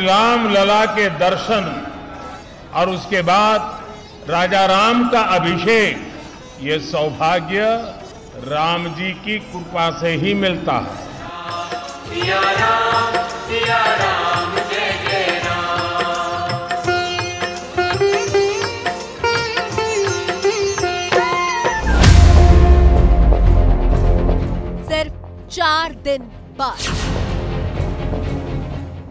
श्री राम लला के दर्शन और उसके बाद राजा राम का अभिषेक, ये सौभाग्य राम जी की कृपा से ही मिलता है। सिया राम जय जय राम। सिर्फ 4 दिन बाद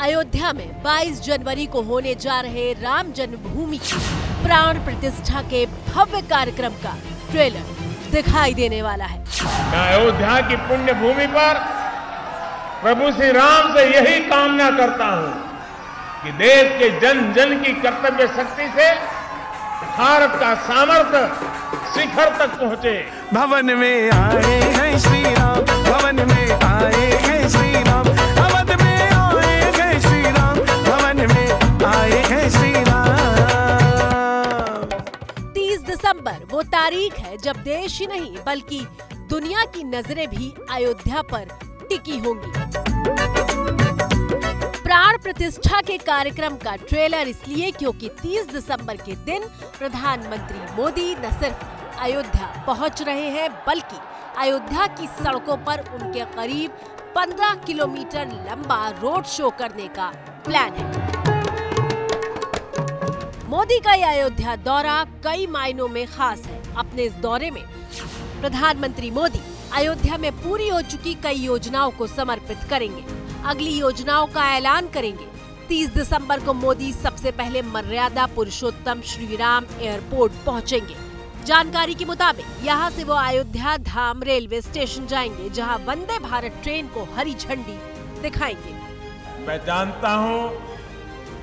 अयोध्या में 22 जनवरी को होने जा रहे राम जन्मभूमि की प्राण प्रतिष्ठा के भव्य कार्यक्रम का ट्रेलर दिखाई देने वाला है। मैं अयोध्या की पुण्य भूमि पर प्रभु श्री राम से यही कामना करता हूं कि देश के जन जन की कर्तव्य शक्ति से भारत का सामर्थ्य शिखर तक पहुंचे। भवन में आए हैं श्री राम, भवन में आए हैं श्री राम, अवध में आए हैं श्री राम, भवन में आए हैं श्री राम। 30 दिसंबर वो तारीख है जब देश ही नहीं बल्कि दुनिया की नजरें भी अयोध्या पर टिकी होंगी। प्राण प्रतिष्ठा के कार्यक्रम का ट्रेलर इसलिए क्योंकि 30 दिसंबर के दिन प्रधानमंत्री मोदी न सिर्फ अयोध्या पहुंच रहे हैं बल्कि अयोध्या की सड़कों पर उनके करीब 15 किलोमीटर लंबा रोड शो करने का प्लान है। मोदी का यह अयोध्या दौरा कई मायनों में खास है। अपने इस दौरे में प्रधानमंत्री मोदी अयोध्या में पूरी हो चुकी कई योजनाओं को समर्पित करेंगे, अगली योजनाओं का ऐलान करेंगे। 30 दिसंबर को मोदी सबसे पहले मर्यादा पुरुषोत्तम श्री राम एयरपोर्ट पहुंचेंगे। जानकारी के मुताबिक यहां से वो अयोध्या धाम रेलवे स्टेशन जाएंगे, जहां वंदे भारत ट्रेन को हरी झंडी दिखाएंगे। मैं जानता हूं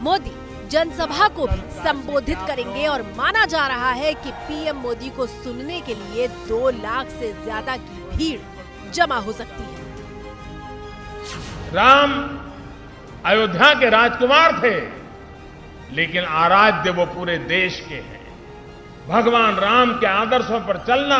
मोदी जनसभा को भी संबोधित करेंगे और माना जा रहा है कि पीएम मोदी को सुनने के लिए 2 लाख से ज्यादा की भीड़ जमा हो सकती है। राम अयोध्या के राजकुमार थे, लेकिन आराध्य वो पूरे देश के हैं। भगवान राम के आदर्शों पर चलना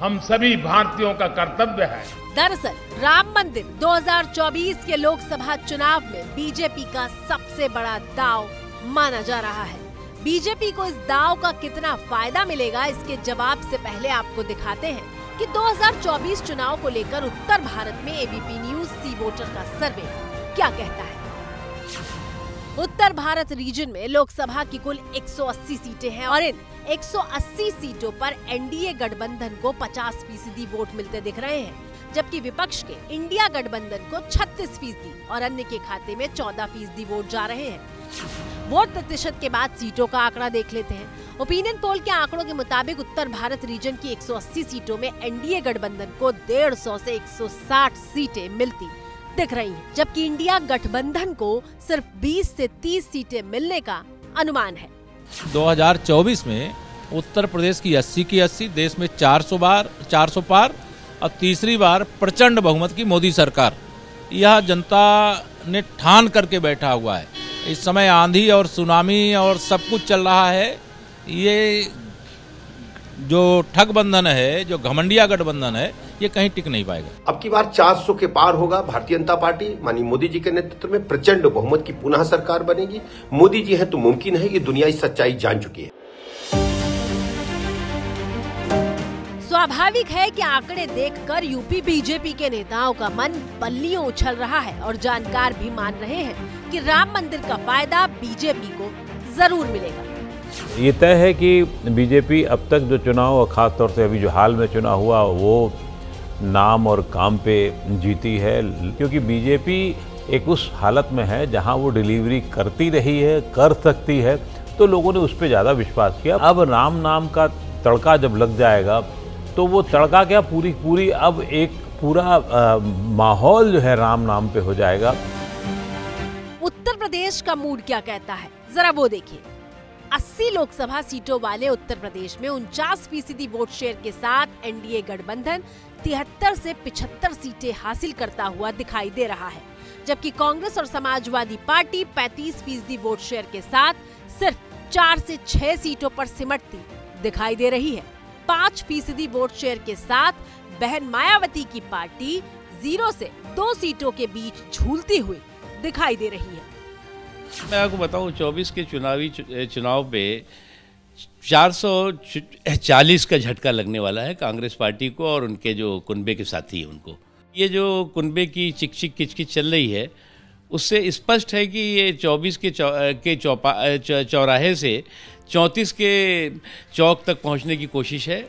हम सभी भारतीयों का कर्तव्य है। दरअसल राम मंदिर 2024 के लोकसभा चुनाव में बीजेपी का सबसे बड़ा दांव माना जा रहा है। बीजेपी को इस दांव का कितना फायदा मिलेगा, इसके जवाब से पहले आपको दिखाते हैं कि 2024 चुनाव को लेकर उत्तर भारत में एबीपी न्यूज सी वोटर का सर्वे क्या कहता है। उत्तर भारत रीजन में लोकसभा की कुल 180 सीटें हैं और इन 180 सीटों पर एनडीए गठबंधन को 50% वोट मिलते दिख रहे हैं, जबकि विपक्ष के इंडिया गठबंधन को 36% और अन्य के खाते में 14% वोट जा रहे हैं। वोट प्रतिशत के बाद सीटों का आंकड़ा देख लेते हैं। ओपिनियन पोल के आंकड़ों के मुताबिक उत्तर भारत रीजन की 180 सीटों में एनडीए गठबंधन को 150 से 160 सीटें मिलती दिख रही हैं, जबकि इंडिया गठबंधन को सिर्फ 20 से 30 सीटें मिलने का अनुमान है। 2024 में उत्तर प्रदेश की 80 की 80, देश में 400 पार और तीसरी बार प्रचंड बहुमत की मोदी सरकार, यह जनता ने ठान करके बैठा हुआ है। इस समय आंधी और सुनामी और सब कुछ चल रहा है। ये जो ठगबंधन है, जो घमंडिया गठबंधन है, ये कहीं टिक नहीं पाएगा। अब की बार 400 के पार होगा। भारतीय जनता पार्टी माननीय मोदी जी के नेतृत्व में प्रचंड बहुमत की पुनः सरकार बनेगी। मोदी जी है तो मुमकिन है, ये दुनिया इस सच्चाई जान चुकी है। स्वाभाविक है कि आंकड़े देखकर यूपी बीजेपी के नेताओं का मन पल्लियों उछल रहा है और जानकार भी मान रहे हैं कि राम मंदिर का फायदा बीजेपी को जरूर मिलेगा। ये तय है कि बीजेपी अब तक जो चुनाव और खास तौर से अभी जो हाल में चुनाव हुआ वो नाम और काम पे जीती है, क्योंकि बीजेपी एक उस हालत में है जहां वो डिलीवरी करती रही है, कर सकती है, तो लोगों ने उस पर ज़्यादा विश्वास किया। अब राम नाम का तड़का जब लग जाएगा तो वो तड़का क्या पूरी अब एक पूरा माहौल जो है राम नाम पे हो जाएगा। उत्तर प्रदेश का मूड क्या कहता है, जरा वो देखिए। 80 लोकसभा सीटों वाले उत्तर प्रदेश में 49% वोट शेयर के साथ एनडीए गठबंधन 73 से 75 सीटें हासिल करता हुआ दिखाई दे रहा है, जबकि कांग्रेस और समाजवादी पार्टी 35% वोट शेयर के साथ सिर्फ 4 से 6 सीटों पर सिमटती दिखाई दे रही है। 5% वोट शेयर के साथ बहन मायावती की पार्टी 0 से 2 सीटों के बीच झूलती हुई दिखाई दे रही है। मैं आपको बताऊं 24 के चुनाव पे 440 का झटका लगने वाला है कांग्रेस पार्टी को और उनके जो कुनबे के साथी हैं उनको। ये जो कुनबे की चिक-चिक किच-किच चल रही है उससे स्पष्ट है कि ये 24 के चौराहे से 34 के चौक तक पहुंचने की कोशिश है।